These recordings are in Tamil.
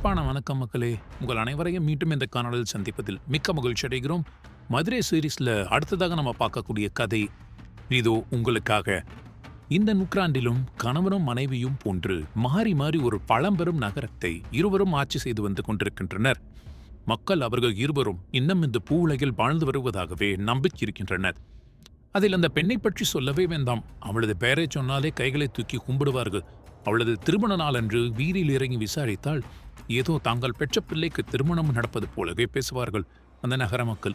அன்பான வணக்கம் மக்களே. உங்கள் அனைவரையும் மீண்டும் இந்த காணொளியில் சந்திப்பதில் மிக்க மகிழ்ச்சி அடைகிறோம். மதுரை சீரீஸ்ல அடுத்ததாக நம்ம பார்க்கக்கூடிய கதை இதோ உங்களுக்காக. இந்த நூற்றாண்டிலும் கணவனும் மனைவியும் போன்று மாறி மாறி ஒரு பழம்பெரும் நகரத்தை இருவரும் ஆட்சி செய்து வந்து கொண்டிருக்கின்றனர். மக்கள் அவர்கள் இருவரும் இன்னும் இந்த பூ உலகில் வாழ்ந்து வருவதாகவே நம்பிக்கிருக்கின்றனர். அதில் அந்த பெண்ணை பற்றி சொல்லவே வேண்டாம். அவளது பெயரை சொன்னாலே கைகளை தூக்கி கும்பிடுவார்கள். அவளது திருமண நாளன்று வீதியில் இறங்கி விசாரித்தால் ஏதோ தாங்கள் பெற்ற பிள்ளைக்கு திருமணம் நடப்பது போலவே பேசுவார்கள் அந்த நகர மக்கள்.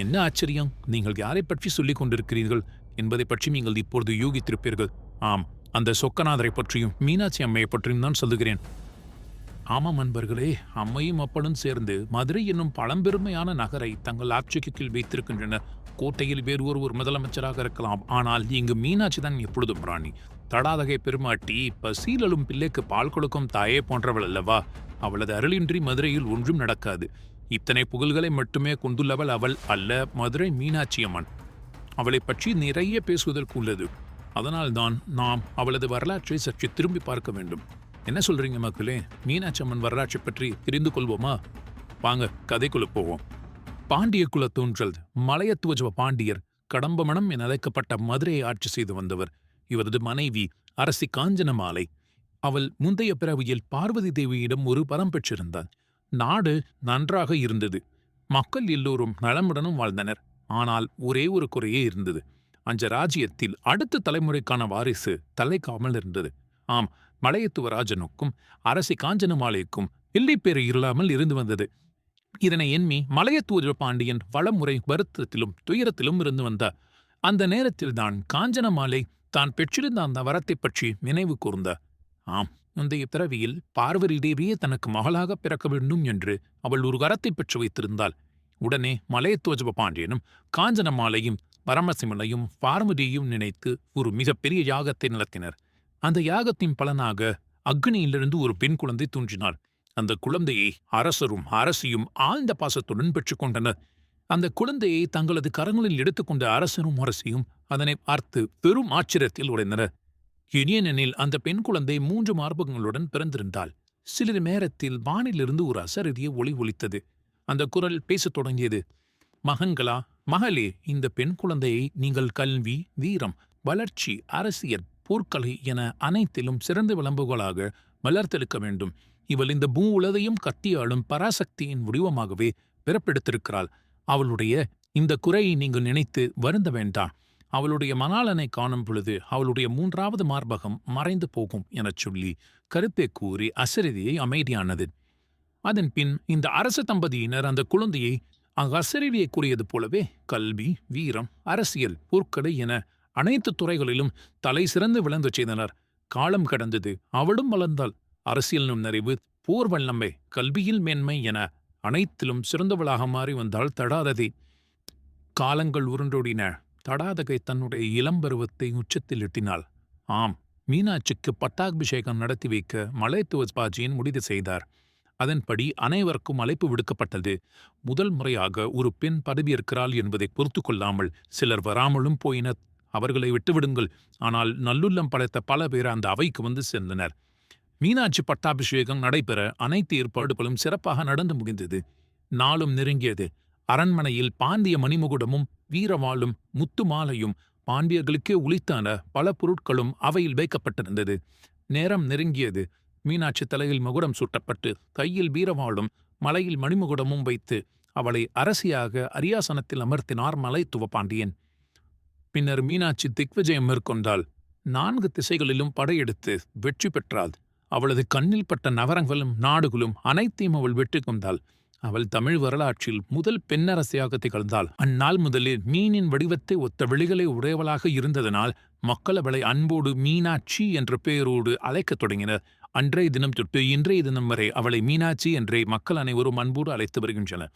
என்ன ஆச்சரியம், நீங்கள் யாரை பற்றி சொல்லிக் கொண்டிருக்கிறீர்கள் என்பதை பற்றி நீங்கள் இப்பொழுது யூகித்திருப்பீர்கள். ஆம், அந்த சொக்கநாதரை பற்றியும் மீனாட்சி அம்மையை பற்றியும் தான் சொல்லுகிறேன். ஆமாம் அன்பர்களே, அம்மையும் அப்பனும் சேர்ந்து மதுரை என்னும் பழம்பெருமையான நகரை தங்கள் ஆட்சிக்கு கீழ் வைத்திருக்கின்றனர். கோட்டையில் வேறு ஒருவர் முதலமைச்சராக இருக்கலாம், ஆனால் இங்கு மீனாட்சி தான் எப்பொழுதும் ராணி. தடாதகை பெருமாட்டி பசீலலும் பிள்ளைக்கு பால் கொடுக்கும் தாயே போன்றவள் அல்லவா. அவளது அருளின்றி மதுரையில் ஒன்றும் நடக்காது. இத்தனை புகழ்களை மட்டுமே கொண்டுள்ளவள் அவள் அல்ல, மதுரை மீனாட்சி அம்மன். அவளை பற்றி நிறைய பேசுவதற்கு உள்ளது. அதனால்தான் நாம் அவளது வரலாற்றை சற்று திரும்பி பார்க்க வேண்டும். என்ன சொல்றீங்க மக்களே? மீனாட்சி அம்மன் வரலாற்றை பற்றி தெரிந்து கொள்வோமா? வாங்க கதைக்குள்ள போவோம். பாண்டிய குல தோன்றல் மலையத்துவஜ பாண்டியர் கடம்பமணம் என அழைக்கப்பட்ட மதுரையை ஆட்சி செய்து வந்தவர். இவரது மனைவி அரசி காஞ்சனமாலை. அவள் முந்தைய பிறவியில் பார்வதி தேவியிடம் ஒரு வரம் பெற்றிருந்தாள். நாடு நன்றாக இருந்தது. மக்கள் எல்லோரும் நலமுடனும் வாழ்ந்தனர். ஆனால் ஒரே ஒரு குறையே இருந்தது. அந்த ராஜ்யத்தில் அடுத்த தலைமுறைக்கான வாரிசு தலைக்காமல் இருந்தது. ஆம், மலையத்துவ ராஜனுக்கும் அரசி காஞ்சனமாலைக்கும் எல்லைப்பேறு இல்லாமல் இருந்து வந்தது. இதனை எண்ணி மலையத்துவ பாண்டியன் வளமுறை வருத்தத்திலும் துயரத்திலும் இருந்து வந்தார். அந்த நேரத்தில்தான் காஞ்சனமாலை தான் பெற்றிருந்த அந்த வரத்தை பற்றி நினைவு கூர்ந்தார். ஆம், முந்தைய பிறவியில் பார்வதி தேவியே தனக்கு மகளாக பிறக்க வேண்டும் என்று அவள் ஒரு வரத்தை பெற்று வைத்திருந்தாள். உடனே மலையத்துவஜ பாண்டியனும் காஞ்சனமாலையும் பரமசிவனையும் பார்வதியையும் நினைத்து ஒரு மிகப்பெரிய யாகத்தை நடத்தினர். அந்த யாகத்தின் பலனாக அக்னியிலிருந்து ஒரு பெண் குழந்தை தோன்றினாள். அந்த குழந்தையை அரசரும் அரசியும் ஆழ்ந்த பாசத்துடன் பெற்றுக்கொண்டனர். அந்த குழந்தையை தங்களது கரங்களில் எடுத்துக்கொண்ட அரசரும் அரசியும் அதனை பார்த்து பெரும் ஆச்சரியத்தில் உடைந்தனர். ஏனெனில் அந்த பெண் குழந்தை 3 மார்பகங்களுடன் பிறந்திருந்தாள். சிறிது நேரத்தில் வானிலிருந்து ஒரு அசரீரிய ஒளி ஒலித்தது. அந்த குரல் பேசத் தொடங்கியது. மகன்களா, மகளே, இந்த பெண் குழந்தையை நீங்கள் கல்வி, வீரம், வளர்ச்சி, அரசியல், போர்க்கலை என அனைத்திலும் சிறந்து விளம்புகளாக வளர்த்தெடுக்க வேண்டும். இவள் இந்த பூ உலகையும் கத்தியாளும் பராசக்தியின் வடிவமாகவே பிறப்பெடுத்திருக்கிறாள். அவளுடைய இந்த குறையை நீங்கள் நினைத்து வருந்த வேண்டாம். அவளுடைய மணாளனை காணும் பொழுது அவளுடைய 3வது மார்பகம் மறைந்து போகும் எனச் சொல்லி கருத்தை கூறி அசரீதியை அமைதியானது. அதன் பின் இந்த அரச தம்பதியினர் அந்த குழந்தையை அசரீதியை கூறியது போலவே கல்வி, வீரம், அரசியல், போர்க்கலை என அனைத்து துறைகளிலும் தலை சிறந்து விளங்க செய்தனர். காலம் கடந்தது. அவளும் வளர்ந்தாள். அரசியல் நுண்ணறிவு, போர் வல்லமை, கல்வியில் மேன்மை என அனைத்திலும் சிறந்தவளாக மாறி வந்தாள் தடாதகை. காலங்கள் உருண்டோடின. தடாதகை தன்னுடைய இளம்பருவத்தை உச்சத்தில் எட்டினாள். ஆம், மீனாட்சிக்கு பட்டாபிஷேகம் நடத்தி வைக்க மலையத்துவ பாஜியின் முடிவு செய்தார். அதன்படி அனைவருக்கும் அழைப்பு விடுக்கப்பட்டது. முதல் முறையாக ஒரு பெண் பதவியேற்கிறாள் என்பதை பொறுத்து கொள்ளாமல் சிலர் வராமலும் போயினர். அவர்களை விட்டுவிடுங்கள். ஆனால் நல்லுள்ளம் படைத்த பல பேர் அந்த அவைக்கு வந்து சேர்ந்தனர். மீனாட்சி பட்டாபிஷேகம் நடைபெற அனைத்து ஏற்பாடுகளும் சிறப்பாக நடந்து முடிந்தது. நாளும் நெருங்கியது. அரண்மனையில் பாண்டிய மணிமுகுடமும் வீரவாளும் முத்து மாலையும் பாண்டியர்களுக்கே உளித்தான பல பொருட்களும் அவையில் வைக்கப்பட்டிருந்தது. நேரம் நெருங்கியது. மீனாட்சி தலையில் மகுடம் சூட்டப்பட்டு கையில் வீரவாளும் மலையில் மணிமுகுடமும் வைத்து அவளை அரசியாக அரியாசனத்தில் அமர்த்தினார் மலைத்துவ பாண்டியன். பின்னர் மீனாட்சி திக்விஜயம் மேற்கொண்டாள். 4 திசைகளிலும் படையெடுத்து வெற்றி பெற்றாள். அவளது கண்ணில் பட்ட நகரங்களும் நாடுகளும் அனைத்தையும் அவள் வெற்றி கொண்டாள். அவள் தமிழ் வரலாற்றில் முதல் பெண்ணரசியாக திகழ்ந்தாள். அந்நாள் முதலில் மீனின் வடிவத்தை ஒத்த விழிகளை உடையவளாக இருந்ததனால் மக்கள் அவளை அன்போடு மீனாட்சி என்ற பெயரோடு அழைக்கத் தொடங்கினர். அன்றைய தினம் தொட்டு இன்றைய தினம் வரை அவளை மீனாட்சி என்றே மக்கள் அனைவரும் அன்போடு அழைத்து வருகின்றனர்.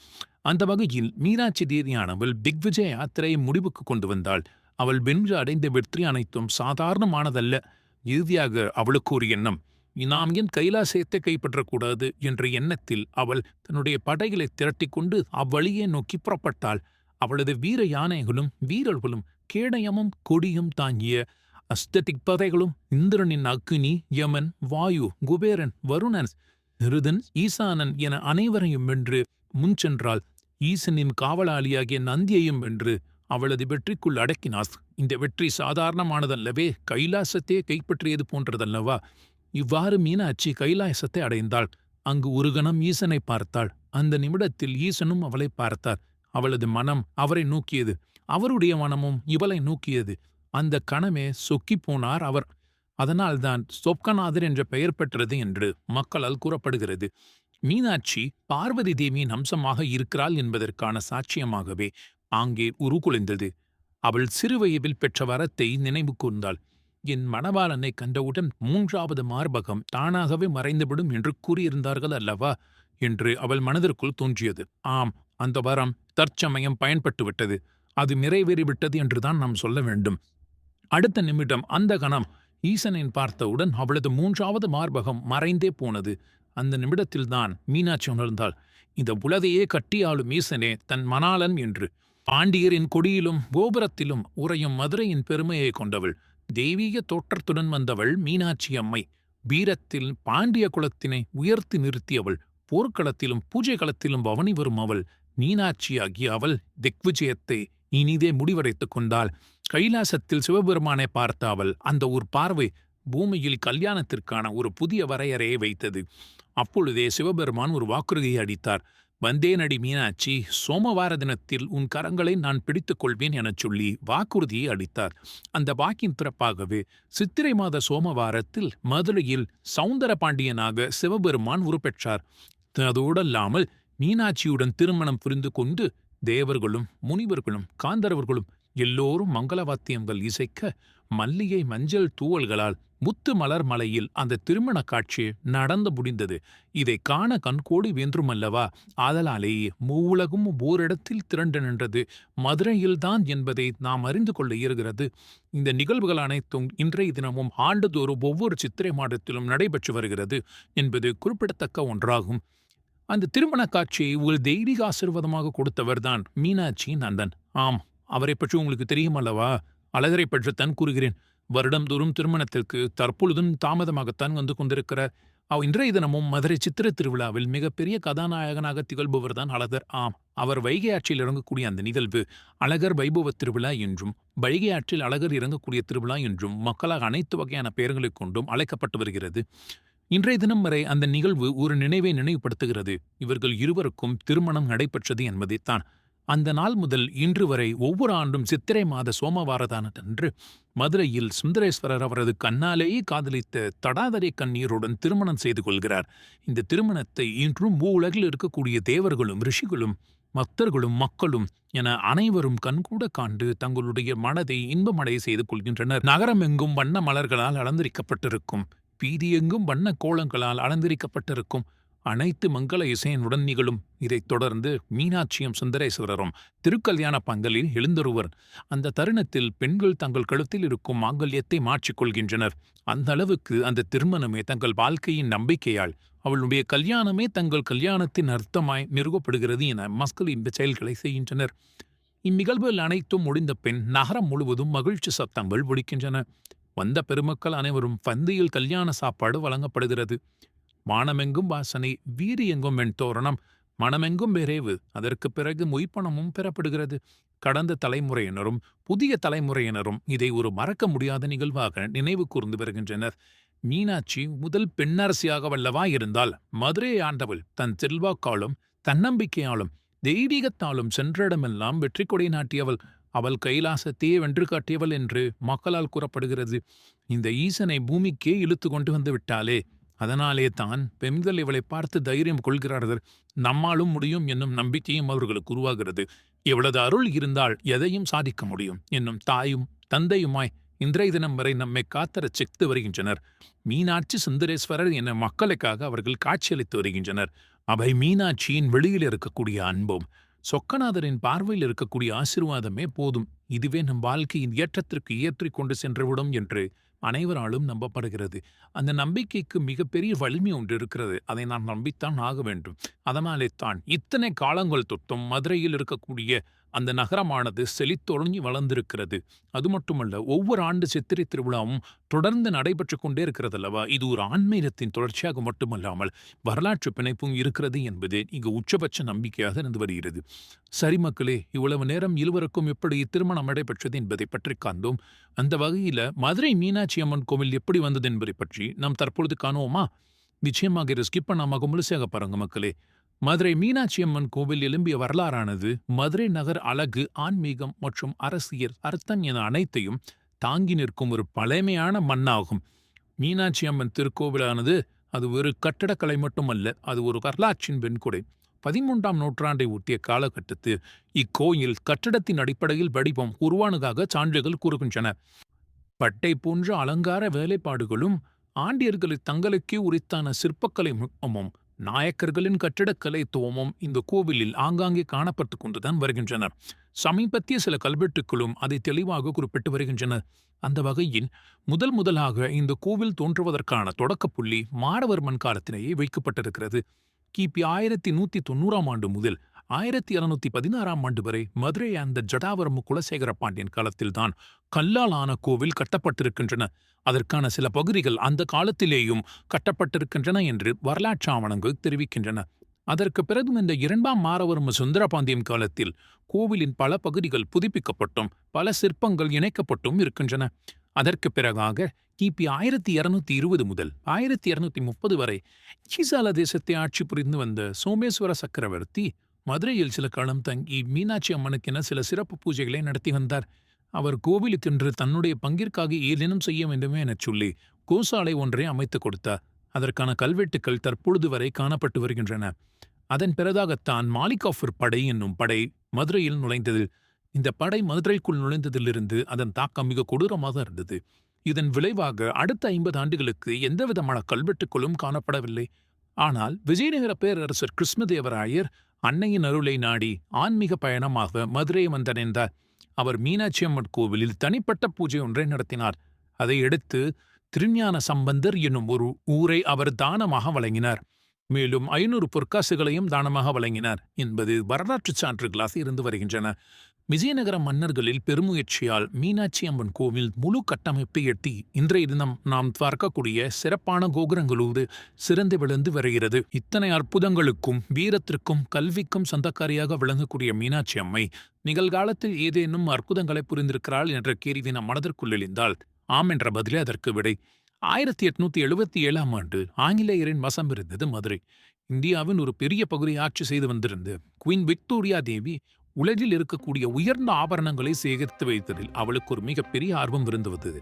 அந்த வகையில் மீனாட்சி தேவியானவள் திக்விஜய யாத்திரையை முடிவுக்கு கொண்டு வந்தாள். அவள் வென்று அடைந்த வெற்றி அனைத்தும் சாதாரணமானதல்ல. இறுதியாக அவளுக்கு ஒரு எண்ணம். நாம் ஏன் கைலாசத்தை கைப்பற்றக்கூடாது என்ற எண்ணத்தில் அவள் தன்னுடைய படைகளை திரட்டிக்கொண்டு அவ்வழியே நோக்கி புறப்பட்டாள். அவளது வீர யானைகளும் வீரர்களும் கேடயமும் கொடியும் தாங்கிய அஸ்ததிக் படைகளும் இந்திரனின் அக்னி, யமன், வாயு, குபேரன், வருணன் நிருதன் ஈசானன் என அனைவரையும் வென்று முன் சென்றாள். ஈசனின் காவலாளியாகிய நந்தியையும் வென்று அவளது வெற்றிக்குள் அடக்கினாள். இந்த வெற்றி சாதாரணமானதல்லவே, கைலாசத்தையே கைப்பற்றியது போன்றதல்லவா? இவ்வாறு மீனாட்சி கைலாசத்தை அடைந்தாள். அங்கு ஒரு கணம் ஈசனை பார்த்தாள். அந்த நிமிடத்தில் ஈசனும் அவளை பார்த்தார். அவளது மனம் அவரை நோக்கியது, அவருடைய மனமும் இவளை நோக்கியது. அந்த கணமே சொக்கிப் போனார் அவர். அதனால்தான் சொக்கநாதர் என்ற பெயர் பெற்றது என்று மக்களால் கூறப்படுகிறது. மீனாட்சி பார்வதி தேவியின் அம்சமாக இருக்கிறாள் என்பதற்கான சாட்சியமாகவே அங்கே உருகுலைந்தது. அவள் சிறுவயதில் பெற்ற வரத்தை நினைவு கூர்ந்தாள். என் மணவாளனை கண்டவுடன் 3வது மார்பகம் தானாகவே மறைந்துவிடும் என்று கூறியிருந்தார்கள் அல்லவா என்று அவள் மனதிற்குள் தோன்றியது. ஆம், அந்த வரம் தற்சமயம் பயன்பட்டுவிட்டது. அது நிறைவேறிவிட்டது என்றுதான் நாம் சொல்ல வேண்டும். அடுத்த நிமிடம் அந்த கணம் ஈசனின் பார்த்தவுடன் அவளது 3வது மார்பகம் மறைந்தே போனது. அந்த நிமிடத்தில்தான் மீனாட்சி உணர்ந்தாள், இந்த உலகையே கட்டியாளும் ஈசனே தன் மணாளன் என்று. பாண்டியரின் கொடியிலும் கோபுரத்திலும் உறையும் மதுரையின் பெருமையை கொண்டவள். தெய்வீக தோற்றத்துடன் வந்தவள் மீனாட்சி அம்மை. வீரத்தில் பாண்டிய குலத்தினை உயர்த்தி நிறுத்தியவள். போர்க்களத்திலும் பூஜை களத்திலும் பவனி வரும் அவள். மீனாட்சியாகிய அவள் திக்விஜயத்தை இனிதே முடிவடைத்துக் கொண்டாள். கைலாசத்தில் சிவபெருமானை பார்த்த அவள் அந்த ஒரு பார்வை பூமியில் கல்யாணத்திற்கான ஒரு புதிய வரையறையை வைத்தது. அப்பொழுதே சிவபெருமான் ஒரு வாக்குறுதியை அளித்தார். வந்தேனடி மீனாட்சி, சோமவார தினத்தில் உன் கரங்களை நான் பிடித்துக் கொள்வேன் எனச் சொல்லி வாக்குறுதியை அளித்தார். அந்த வாக்கின் பிறப்பாகவே சித்திரை மாத சோமவாரத்தில் மதுரையில் சௌந்தர பாண்டியனாக சிவபெருமான் உருப்பெற்றார். அதோடல்லாமல் மீனாட்சியுடன் திருமணம் புரிந்து கொண்டு தேவர்களும் முனிவர்களும் காந்தர்வர்களும் எல்லோரும் மங்களவாத்தியங்கள் இசைக்க மல்லிகை மஞ்சள் தூவல்களால் முத்து மலர் மலையில் அந்த திருமண காட்சி நடந்து முடிந்தது. இதை காண கண்கோடி வேண்டுமல்லவா? ஆதலாலேயே மூவுலகும் ஓரிடத்தில் திரண்டு நின்றது மதுரையில்தான் என்பதை நாம் அறிந்து கொள்ள இயலுகிறது. இந்த நிகழ்வுகள் அனைத்தும் இன்றைய தினமும் ஆண்டுதோறும் ஒவ்வொரு சித்திரை மாதத்திலும் நடைபெற்று வருகிறது என்பது குறிப்பிடத்தக்க ஒன்றாகும். அந்த திருமண காட்சியை ஒரு தெய்வீக ஆசீர்வாதமாக கொடுத்தவர்தான் மீனாட்சி நந்தன். ஆம், அவரை பற்றி உங்களுக்கு தெரியுமல்லவா? அழகரை பற்றித்தான் கூறுகிறேன். வருடந்தோறும் திருமணத்திற்கு தற்பொழுதும் தாமதமாகத்தான் வந்து கொண்டிருக்கிறார். இன்றைய தினமும் மதுரை சித்திர திருவிழாவில் மிகப்பெரிய கதாநாயகனாக திகழ்பவர்தான் அழகர். ஆம், அவர் வைகை ஆற்றில் இறங்கக்கூடிய அந்த நிகழ்வு அழகர் வைபவ திருவிழா என்றும், வைகை ஆற்றில் அழகர் இறங்கக்கூடிய திருவிழா என்றும் மக்களால் அனைத்து வகையான பெயர்களைக் கொண்டும் அழைக்கப்பட்டு வருகிறது. இன்றைய தினம் வரை அந்த நிகழ்வு ஒரு நினைவை நினைவுபடுத்துகிறது. இவர்கள் இருவருக்கும் திருமணம் நடைபெற்றது என்பதைத்தான். அந்த நாள் முதல் இன்று வரை ஒவ்வொரு ஆண்டும் சித்திரை மாத சோமவாரதானன்று மதுரையில் சுந்தரேஸ்வரர் அவரது கண்ணாலேயே காதலித்த தடாதரை கண்ணீருடன் திருமணம் செய்து கொள்கிறார். இந்த திருமணத்தை இன்றும் உலகில் இருக்கக்கூடிய தேவர்களும் ரிஷிகளும் பக்தர்களும் மக்களும் என அனைவரும் கண்கூட காண்டு தங்களுடைய மனதை இன்பமடைய செய்து கொள்கின்றனர். நகரமெங்கும் வண்ண மலர்களால் அலங்கரிக்கப்பட்டிருக்கும், வீதியெங்கும் வண்ண கோலங்களால் அலங்கரிக்கப்பட்டிருக்கும், அனைத்து மங்கள இசையனுடன் நிகழும். இதைத் தொடர்ந்து மீனாட்சியும் சுந்தரேஸ்வரரும் திருக்கல்யாண பந்தலில் எழுந்தருவர். அந்த தருணத்தில் பெண்கள் தங்கள் கழுத்தில் இருக்கும் மாங்கல்யத்தை மாற்றிக்கொள்கின்றனர். அந்த அளவுக்கு அந்த திருமணமே தங்கள் வாழ்க்கையின் நம்பிக்கையால், அவளுடைய கல்யாணமே தங்கள் கல்யாணத்தின் அர்த்தமாய் நிறுவப்படுகிறது என மக்கள் இந்த செயல்களை செய்கின்றனர். இந்நிகழ்வுகள் அனைத்தும் முடிந்த பின் நகரம் முழுவதும் மகிழ்ச்சி சத்தங்கள் ஒலிக்கின்றன. வந்த பெருமக்கள் அனைவரும் பந்தியில் கல்யாண சாப்பாடு வழங்கப்படுகிறது. வானமெங்கும் வாசனை, வீதி எங்கும் வெண்தோரணம், மனமெங்கும் விரைவு. அதற்கு பிறகு மொய்ப்பணமும் பெறப்படுகிறது. கடந்த தலைமுறையினரும் புதிய தலைமுறையினரும் இதை ஒரு மறக்க முடியாத நிகழ்வாக நினைவு கூர்ந்து வருகின்றனர். மீனாட்சி முதல் பெண்ணரசியாக வல்லவா இருந்தால், மதுரையை ஆண்டவள் தன் செல்வாக்காலும் தன்னம்பிக்கையாலும் தெய்வீகத்தாலும் சென்றடமெல்லாம் வெற்றி கொடை நாட்டியவள். அவள் கைலாசத்தையே வென்று காட்டியவள் என்று மக்களால் கூறப்படுகிறது. இந்த ஈசனை பூமிக்கே இழுத்து கொண்டு வந்து விட்டாளே, அதனாலே தான் பெண்கள் இவளை பார்த்து தைரியம் கொள்கிறார்கள். நம்மாலும் முடியும் என்னும் நம்பிக்கையும் அவர்களுக்கு உருவாகிறது. இவளது அருள் இருந்தால் எதையும் சாதிக்க முடியும் என்னும் தாயும் தந்தையுமாய் இன்றைய தினம் வரை நம்மை காத்தரச் செத்து வருகின்றனர். மீனாட்சி சுந்தரேஸ்வரர் என மக்களுக்காக அவர்கள் காட்சியளித்து வருகின்றனர். அவை மீனாட்சியின் வெளியில் இருக்கக்கூடிய அன்பும் சொக்கநாதரின் பார்வையில் இருக்கக்கூடிய ஆசீர்வாதமே போதும். இதுவே நம் வாழ்க்கையின் ஏற்றத்திற்கு ஏற்றிக் கொண்டு சென்றுவிடும் என்று அனைவராலும் நம்பப்படுகிறது. அந்த நம்பிக்கைக்கு மிகப்பெரிய வலிமை ஒன்று இருக்கிறது. அதை நான் நம்பித்தான் ஆக வேண்டும். அதனாலே தான் இத்தனை காலங்கள் தொட்டும் மதுரையில் இருக்கக்கூடிய அந்த நகரமானது செழித்தொழிஞ்சி வளர்ந்திருக்கிறது. அது மட்டுமல்ல, ஒவ்வொரு ஆண்டு சித்திரை திருவிழாவும் தொடர்ந்து நடைபெற்றுக் கொண்டே இருக்கிறது அல்லவா? இது ஒரு ஆன்மீகத்தின் தொடர்ச்சியாக மட்டுமல்லாமல் வரலாற்று பிணைப்பும் இருக்கிறது என்பது இங்கு உச்சபட்ச நம்பிக்கையாக இருந்து வருகிறது. சரி மக்களே, இவ்வளவு நேரம் இருவருக்கும் எப்படி திருமணம் நடைபெற்றது என்பதை பற்றி காண்போம். அந்த வகையில மதுரை மீனாட்சி அம்மன் கோவில் எப்படி வந்தது என்பதை பற்றி நாம் தற்பொழுது காணுவோமா? நிச்சயமாக இதை ஸ்கிப் பண்ணாம முழுசாக பாருங்க மக்களே. மதுரை மீனாட்சி அம்மன் கோவில் எழும்பிய வரலாறானது மதுரை நகர் அழகு, ஆன்மீகம் மற்றும் அரசியல் அர்த்தம் என அனைத்தையும் தாங்கி நிற்கும் ஒரு பழமையான மண்ணாகும். மீனாட்சி அம்மன் திருக்கோவிலானது அது ஒரு கட்டடக்கலை மட்டுமல்ல, அது ஒரு வரலாற்றின் வெண்கொடை. 13ஆம் நூற்றாண்டை ஒட்டிய காலகட்டத்தில் இக்கோயில் கட்டடத்தின் அடிப்படையில் வடிவம் உருவானதாக சான்றுகள் கூறுகின்றன. பட்டை போன்ற அலங்கார வேலைப்பாடுகளும் ஆண்டியர்களின் தங்களுக்கே உரித்தான சிற்பக்கலை நுட்பமும் நாயக்கர்களின் கட்டிடக்கலைத்துவமும் இந்த கோவிலில் ஆங்காங்கே காணப்பட்டுக் கொண்டுதான் வருகின்றன. சமீபத்திய சில கல்வெட்டுக்களும் அதை தெளிவாக குறிப்பிட்டு வருகின்றன. அந்த வகையில் முதலாக இந்த கோவில் தோன்றுவதற்கான தொடக்கப்புள்ளி மாடவர்மன் காலத்திலேயே வைக்கப்பட்டிருக்கிறது. கிபி 1190ஆம் ஆண்டு முதல் 1216ஆம் ஆண்டு வரை மதுரை அந்த ஜடாவரம் குலசேகர பாண்டியன் காலத்தில்தான் கல்லால் ஆன கோவில் கட்டப்பட்டிருக்கின்றன. அதற்கான சில பகுதிகள் அந்த காலத்திலேயும் கட்டப்பட்டிருக்கின்றன என்று வரலாற்று ஆவணங்கள் தெரிவிக்கின்றன. அதற்கு பிறகும் இந்த 2ஆம் மாரவர்ம சுந்தரபாண்டியன் காலத்தில் கோவிலின் பல பகுதிகள் புதுப்பிக்கப்பட்டும் பல சிற்பங்கள் இணைக்கப்பட்டும் இருக்கின்றன. அதற்கு பிறகாக கிபி 1220 முதல் 1230 வரை ஈசால தேசத்தை ஆட்சி புரிந்து வந்த சோமேஸ்வர சக்கரவர்த்தி மதுரையில் சில காலம் தங்கி மீனாட்சி அம்மனுக்கென சில சிறப்பு பூஜைகளை நடத்தி வந்தார். அவர் கோவிலுக்கென்று தன்னுடைய பங்கிற்காக ஏதேனும் செய்ய வேண்டுமே எனச் சொல்லி கோசாலை ஒன்றை அமைத்துக் கொடுத்தார். அதற்கான கல்வெட்டுக்கள் தற்பொழுது வரை காணப்பட்டு வருகின்றன. அதன் பிறகாகத்தான் மாலிகாஃபர் படை என்னும் படை மதுரையில் நுழைந்தது. இந்த படை மதுரைக்குள் நுழைந்ததிலிருந்து அதன் தாக்கம் மிக கொடூரமாக இருந்தது. இதன் விளைவாக அடுத்த 50 ஆண்டுகளுக்கு எந்தவிதமான கல்வெட்டுக்களும் காணப்படவில்லை. ஆனால் விஜயநகர பேரரசர் கிருஷ்ணதேவராயர் அன்னையின் அருளை நாடி ஆன்மீக பயணமாக மதுரை வந்தடைந்தார். அவர் மீனாட்சி அம்மன் கோவிலில் தனிப்பட்ட பூஜை ஒன்றை நடத்தினார். அதையடுத்து திருஞான சம்பந்தர் என்னும் ஒரு ஊரை அவர் தானமாக வழங்கினார். மேலும் 500 பொற்காசுகளையும் தானமாக வழங்கினார் என்பது வரலாற்று சான்றுகளாக இருந்து வருகின்றன. விஜயநகர மன்னர்களில் பெருமுயற்சியால் மீனாட்சி அம்மன் கோவில் முழு கட்டமைப்பை எட்டி இன்றைய தினம் நாம் பார்க்கக்கூடிய சிறப்பான கோபுரங்களோடு சிறந்து விளந்து வருகிறது. இத்தனை அற்புதங்களுக்கும் வீரத்திற்கும் கல்விக்கும் சொந்தக்காரியாக விளங்கக்கூடிய மீனாட்சி அம்மை நிகழ்காலத்தில் ஏதேனும் அற்புதங்களை புரிந்திருக்கிறாள் என்ற கேள்வி நம் மனதிற்குள் எழுந்தால் ஆம் என்ற பதிலே அதற்கு விடை. 1877ஆம் ஆண்டு ஆங்கிலேயரின் வசம் இருந்தது மதுரை. இந்தியாவின் ஒரு பெரிய பகுதியை ஆட்சி செய்து வந்திருந்த குவீன் விக்டோரியா தேவி உலகில் இருக்கக்கூடிய உயர்ந்த ஆபரணங்களை சேகரித்து வைத்ததில் அவளுக்கு ஒரு மிகப்பெரிய ஆர்வம் இருந்து வந்தது.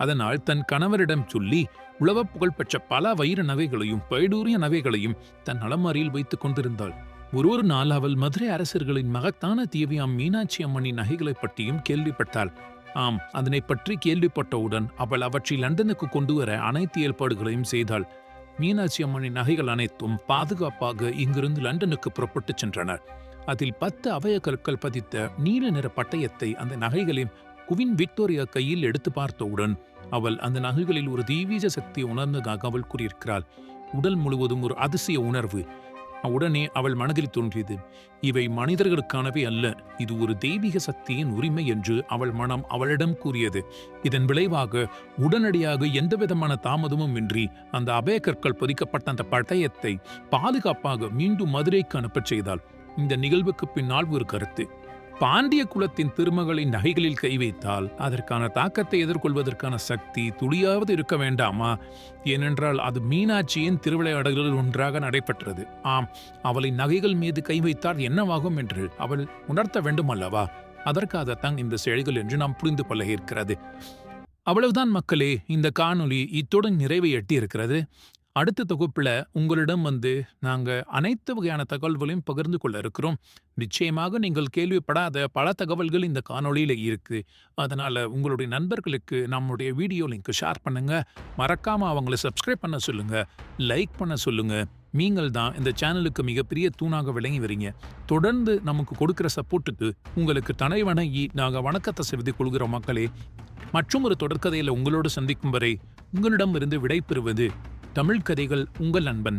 அதனால் தன் கணவரிடம் சொல்லி உலக புகழ்பெற்ற பல வைர நகைகளையும் பைடூரிய நகைகளையும் தன் அலமாரியில் வைத்துக் கொண்டிருந்தாள். ஒரு நாள் அவள் மதுரை அரசர்களின் மகத்தான தேவியாம் மீனாட்சி அம்மனின் நகைகளை பற்றியும் கேள்விப்பட்டாள். ஆம், அதனை பற்றி கேள்விப்பட்டவுடன் அவள் அவற்றை லண்டனுக்கு கொண்டு வர அனைத்து ஏற்பாடுகளையும் செய்தாள். மீனாட்சி அம்மனின் நகைகள் அனைத்தும் பாதுகாப்பாக இங்கிருந்து லண்டனுக்கு புறப்பட்டுச் சென்றனர். அதில் 10 அபய கற்கள் பதித்த நீல நிற பட்டயத்தை அந்த நகைகளின் குவீன் விக்டோரியா கையில் எடுத்து பார்த்தவுடன் அவள் அந்த நகைகளில் ஒரு தெய்வீக சக்தியை உணர்ந்ததாக அவள் கூறியிருக்கிறாள். உடல் முழுவதும் ஒரு அதிசய உணர்வு உடனே அவள் மனதில் தோன்றியது. இவை மனிதர்களுக்கானவை அல்ல, இது ஒரு தெய்வீக சக்தியின் உரிமை என்று அவள் மனம் அவளிடம் கூறியது. இதன் விளைவாக உடனடியாக எந்தவிதமான தாமதமும் இன்றி அந்த அபயக்கற்கள் பதிக்கப்பட்ட அந்த பட்டயத்தை பாதுகாப்பாக மீண்டும் மதுரைக்கு அனுப்பச் செய்தாள். இந்த நிகழ்வுக்கு பின்னால் ஒரு கருத்து. பாண்டிய குலத்தின் திருமகளின் நகைகளில் கை வைத்தால் அதற்கான தாக்கத்தை எதிர்கொள்வதற்கான சக்தி துளியாவது இருக்க வேண்டாமா? ஏனென்றால் அது மீனாட்சியின் திருவிளையாடல்களில் ஒன்றாக நடைபெற்றது. ஆம், அவளின் நகைகள் மீது கை வைத்தால் என்னவாகும் என்று அவள் உணர்த்த வேண்டும் அல்லவா? அதற்காகத்தான் இந்த செயல்கள் என்று நாம் புரிந்து கொள்ள இருக்கிறது. அவ்வளவுதான் மக்களே, இந்த காணொளி இத்துடன் நிறைவை எட்டி இருக்கிறது. அடுத்த தொகுப்புல உங்களிடம் நாங்க அனைத்து வகையான தகவல்களையும் பகிர்ந்து கொள்ள இருக்கிறோம். நிச்சயமாக நீங்கள் கேள்விப்படாத பல தகவல்கள் இந்த காணொளியில இருக்கு. அதனால உங்களுடைய நண்பர்களுக்கு நம்முடைய வீடியோ லிங்க் ஷேர் பண்ணுங்க. மறக்காம அவங்களை சப்ஸ்கிரைப் பண்ண சொல்லுங்க, லைக் பண்ண சொல்லுங்க. நீங்கள் தான் இந்த சேனலுக்கு மிகப்பெரிய தூணாக விளங்கி வரீங்க. தொடர்ந்து நமக்கு கொடுக்கிற சப்போர்ட்டுக்கு உங்களுக்கு தலை வணங்கி நாங்க வணக்கத்தை செலுத்திக் கொள்கிறோம் மக்களே. மற்றும் ஒரு தொடர்கதையில உங்களோடு சந்திக்கும் வரை உங்களிடம் இருந்து விடை பெறுவது தமிழ் கதைகள் உங்கள் நண்பன்